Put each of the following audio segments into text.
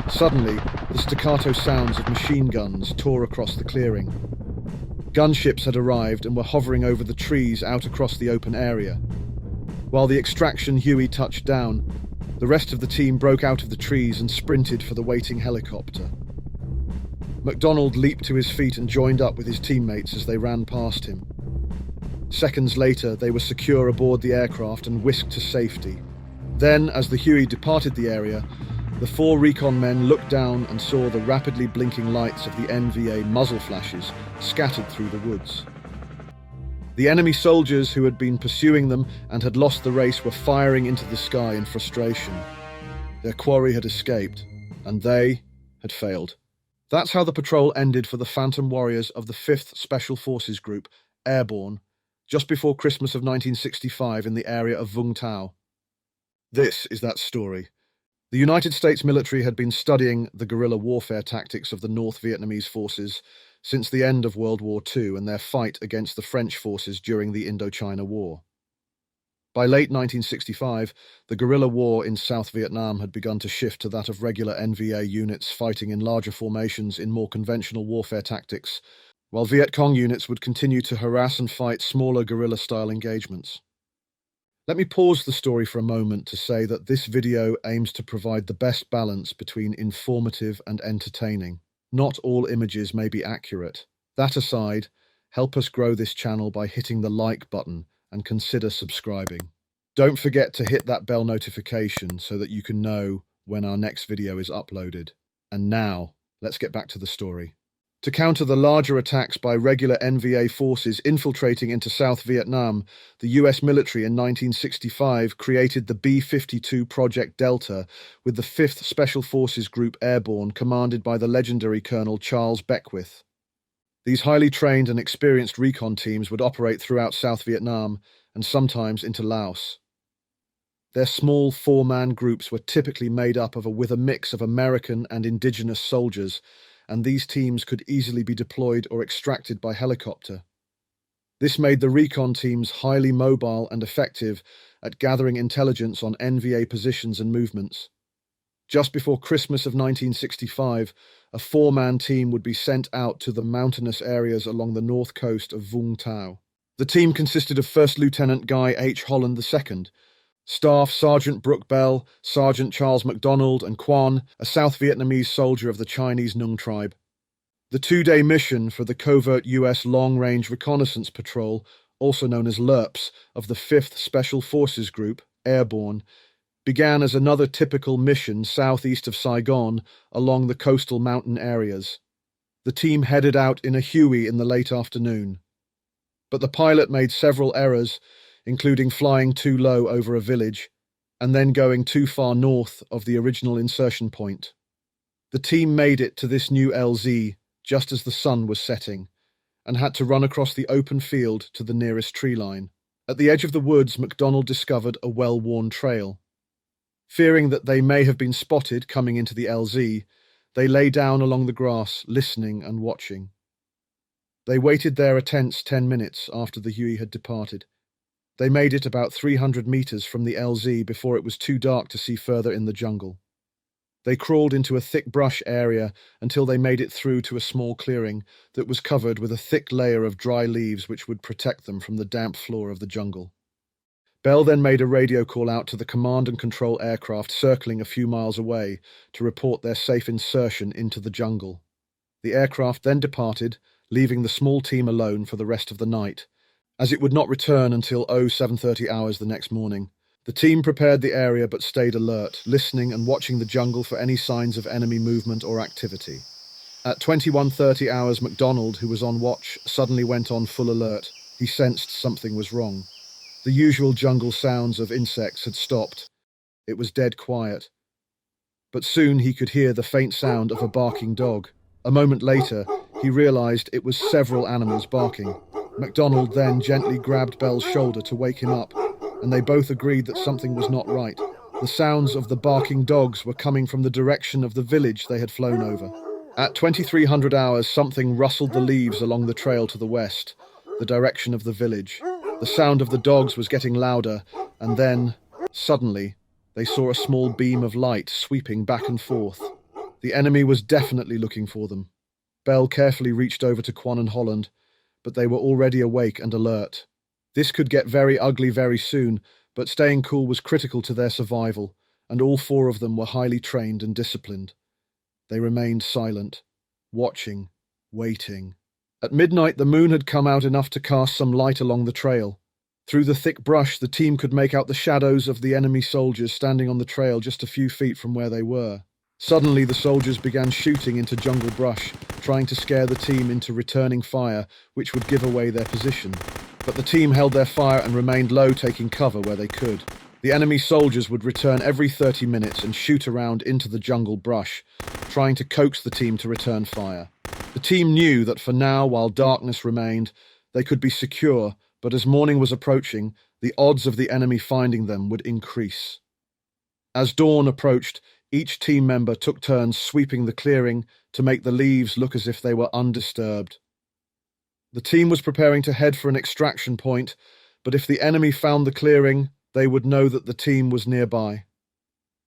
Suddenly, the staccato sounds of machine guns tore across the clearing. Gunships had arrived and were hovering over the trees out across the open area. While the extraction Huey touched down, the rest of the team broke out of the trees and sprinted for the waiting helicopter. McDonald leaped to his feet and joined up with his teammates as they ran past him. Seconds later, they were secure aboard the aircraft and whisked to safety. Then, as the Huey departed the area, the 4 recon men looked down and saw the rapidly blinking lights of the NVA muzzle flashes scattered through the woods. The enemy soldiers who had been pursuing them and had lost the race were firing into the sky in frustration. Their quarry had escaped, and they had failed. That's how the patrol ended for the Phantom Warriors of the 5th Special Forces Group, Airborne, just before Christmas of 1965 in the area of Vung Tau. This is that story. The United States military had been studying the guerrilla warfare tactics of the North Vietnamese forces since the end of World War II and their fight against the French forces during the Indochina War. By late 1965, the guerrilla war in South Vietnam had begun to shift to that of regular NVA units fighting in larger formations in more conventional warfare tactics, while Viet Cong units would continue to harass and fight smaller guerrilla-style engagements. Let me pause the story for a moment to say that this video aims to provide the best balance between informative and entertaining. Not all images may be accurate. That aside, help us grow this channel by hitting the like button and consider subscribing. Don't forget to hit that bell notification so that you can know when our next video is uploaded. And now, let's get back to the story. To counter the larger attacks by regular NVA forces infiltrating into South Vietnam, the US military in 1965 created the B-52 Project Delta with the 5th Special Forces Group Airborne commanded by the legendary Colonel Charles Beckwith. These highly trained and experienced recon teams would operate throughout South Vietnam and sometimes into Laos. Their small 4-man groups were typically made up with a mix of American and indigenous soldiers, and these teams could easily be deployed or extracted by helicopter. This made the recon teams highly mobile and effective at gathering intelligence on NVA positions and movements. Just before Christmas of 1965, a 4-man team would be sent out to the mountainous areas along the north coast of Vung Tau. The team consisted of First Lieutenant Guy H. Holland II, Staff Sergeant Brooke Bell, Sergeant Charles McDonald, and Quan, a South Vietnamese soldier of the Chinese Nung tribe. The 2-day mission for the covert U.S. Long-Range Reconnaissance Patrol, also known as LRPS, of the 5th Special Forces Group, Airborne, began as another typical mission southeast of Saigon along the coastal mountain areas. The team headed out in a Huey in the late afternoon. But the pilot made several errors, including flying too low over a village, and then going too far north of the original insertion point. The team made it to this new LZ just as the sun was setting, and had to run across the open field to the nearest tree line. At the edge of the woods, McDonald discovered a well-worn trail. Fearing that they may have been spotted coming into the LZ, they lay down along the grass, listening and watching. They waited there a tense 10 minutes after the Huey had departed. They made it about 300 meters from the LZ before it was too dark to see further in the jungle. They crawled into a thick brush area until they made it through to a small clearing that was covered with a thick layer of dry leaves which would protect them from the damp floor of the jungle. Bell then made a radio call out to the command and control aircraft circling a few miles away to report their safe insertion into the jungle. The aircraft then departed, leaving the small team alone for the rest of the night, as it would not return until 0730 hours the next morning. The team prepared the area but stayed alert, listening and watching the jungle for any signs of enemy movement or activity. At 2130 hours, McDonald, who was on watch, suddenly went on full alert. He sensed something was wrong. The usual jungle sounds of insects had stopped. It was dead quiet. But soon he could hear the faint sound of a barking dog. A moment later, he realized it was several animals barking. McDonald then gently grabbed Bell's shoulder to wake him up, and they both agreed that something was not right. The sounds of the barking dogs were coming from the direction of the village they had flown over. At 2300 hours, something rustled the leaves along the trail to the west, the direction of the village. The sound of the dogs was getting louder, and then, suddenly, they saw a small beam of light sweeping back and forth. The enemy was definitely looking for them. Bell carefully reached over to Quan and Holland, but they were already awake and alert. This could get very ugly very soon, but staying cool was critical to their survival, and all four of them were highly trained and disciplined. They remained silent, watching, waiting. At midnight, the moon had come out enough to cast some light along the trail. Through the thick brush, the team could make out the shadows of the enemy soldiers standing on the trail just a few feet from where they were. Suddenly, the soldiers began shooting into jungle brush, trying to scare the team into returning fire, which would give away their position. But the team held their fire and remained low, taking cover where they could. The enemy soldiers would return every 30 minutes and shoot around into the jungle brush, trying to coax the team to return fire. The team knew that for now, while darkness remained, they could be secure, but as morning was approaching, the odds of the enemy finding them would increase. As dawn approached, each team member took turns sweeping the clearing to make the leaves look as if they were undisturbed. The team was preparing to head for an extraction point, but if the enemy found the clearing, they would know that the team was nearby.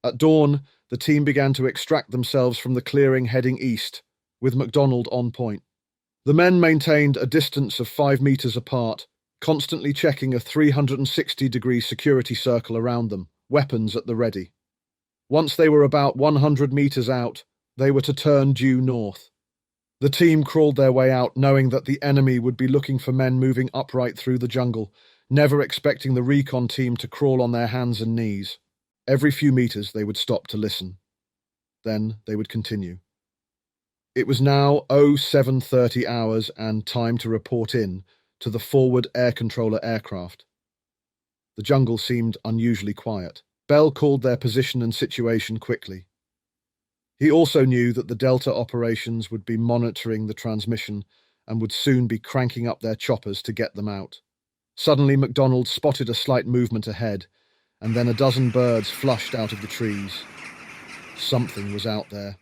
At dawn, the team began to extract themselves from the clearing heading east, with McDonald on point. The men maintained a distance of 5 meters apart, constantly checking a 360-degree security circle around them, weapons at the ready. Once they were about 100 meters out, they were to turn due north. The team crawled their way out, knowing that the enemy would be looking for men moving upright through the jungle, never expecting the recon team to crawl on their hands and knees. Every few meters they would stop to listen. Then they would continue. It was now 0730 hours and time to report in to the forward air controller aircraft. The jungle seemed unusually quiet. Bell called their position and situation quickly. He also knew that the Delta operations would be monitoring the transmission and would soon be cranking up their choppers to get them out. Suddenly, McDonald spotted a slight movement ahead, and then a dozen birds flushed out of the trees. Something was out there.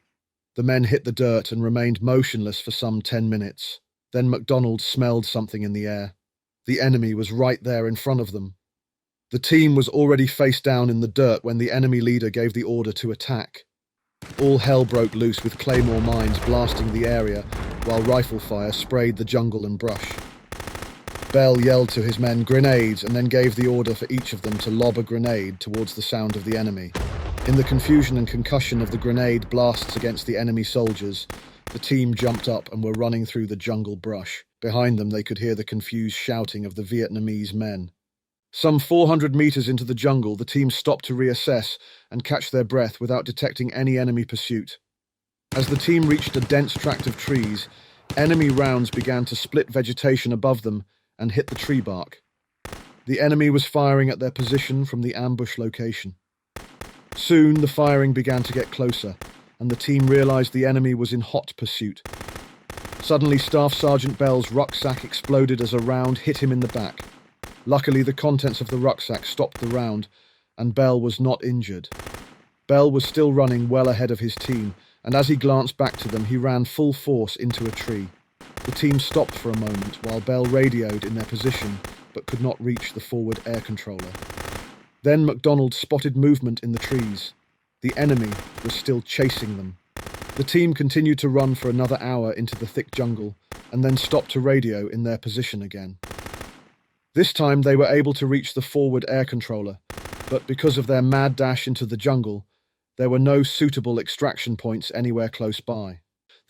The men hit the dirt and remained motionless for some 10 minutes. Then McDonald smelled something in the air. The enemy was right there in front of them. The team was already face down in the dirt when the enemy leader gave the order to attack. All hell broke loose with claymore mines blasting the area, while rifle fire sprayed the jungle and brush. Bell yelled to his men grenades and then gave the order for each of them to lob a grenade towards the sound of the enemy. In the confusion and concussion of the grenade blasts against the enemy soldiers, the team jumped up and were running through the jungle brush. Behind them they could hear the confused shouting of the Vietnamese men. Some 400 meters into the jungle, the team stopped to reassess and catch their breath without detecting any enemy pursuit. As the team reached a dense tract of trees, enemy rounds began to split vegetation above them and hit the tree bark. The enemy was firing at their position from the ambush location. Soon the firing began to get closer, and the team realized the enemy was in hot pursuit. Suddenly, Staff Sergeant Bell's rucksack exploded as a round hit him in the back. Luckily, the contents of the rucksack stopped the round, and Bell was not injured. Bell was still running well ahead of his team, and as he glanced back to them, he ran full force into a tree. The team stopped for a moment while Bell radioed in their position, but could not reach the forward air controller. Then McDonald spotted movement in the trees. The enemy was still chasing them. The team continued to run for another hour into the thick jungle, and then stopped to radio in their position again. This time they were able to reach the forward air controller, but because of their mad dash into the jungle, there were no suitable extraction points anywhere close by.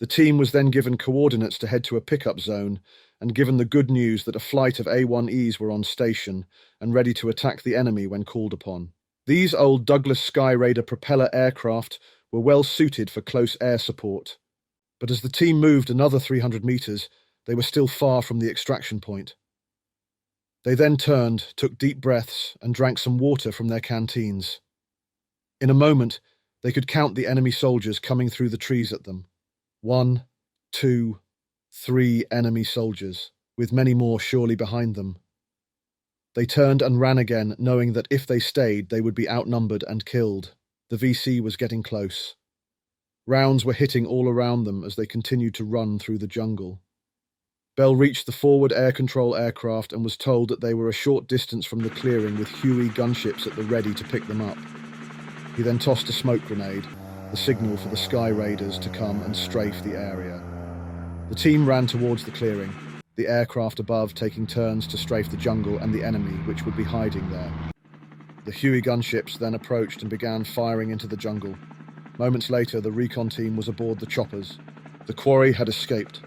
The team was then given coordinates to head to a pickup zone and given the good news that a flight of A-1Es were on station and ready to attack the enemy when called upon. These old Douglas Sky Raider propeller aircraft were well suited for close air support, but as the team moved another 300 meters, they were still far from the extraction point. They then turned, took deep breaths, and drank some water from their canteens. In a moment, they could count the enemy soldiers coming through the trees at them. 1, 2, 3 enemy soldiers, with many more surely behind them. They turned and ran again, knowing that if they stayed, they would be outnumbered and killed. The VC was getting close. Rounds were hitting all around them as they continued to run through the jungle. Bell reached the forward air control aircraft and was told that they were a short distance from the clearing with Huey gunships at the ready to pick them up. He then tossed a smoke grenade. the signal for the Sky Raiders to come and strafe the area. The team ran towards the clearing, the aircraft above taking turns to strafe the jungle and the enemy which would be hiding there. The Huey gunships then approached and began firing into the jungle. Moments later, the recon team was aboard the choppers. The quarry had escaped,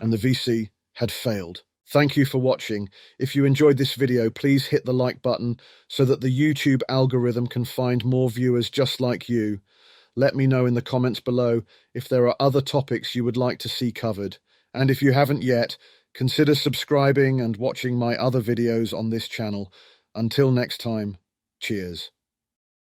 and the VC had failed. Thank you for watching. If you enjoyed this video, please hit the like button so that the YouTube algorithm can find more viewers just like you. Let me know in the comments below if there are other topics you would like to see covered. And if you haven't yet, consider subscribing and watching my other videos on this channel. Until next time, cheers.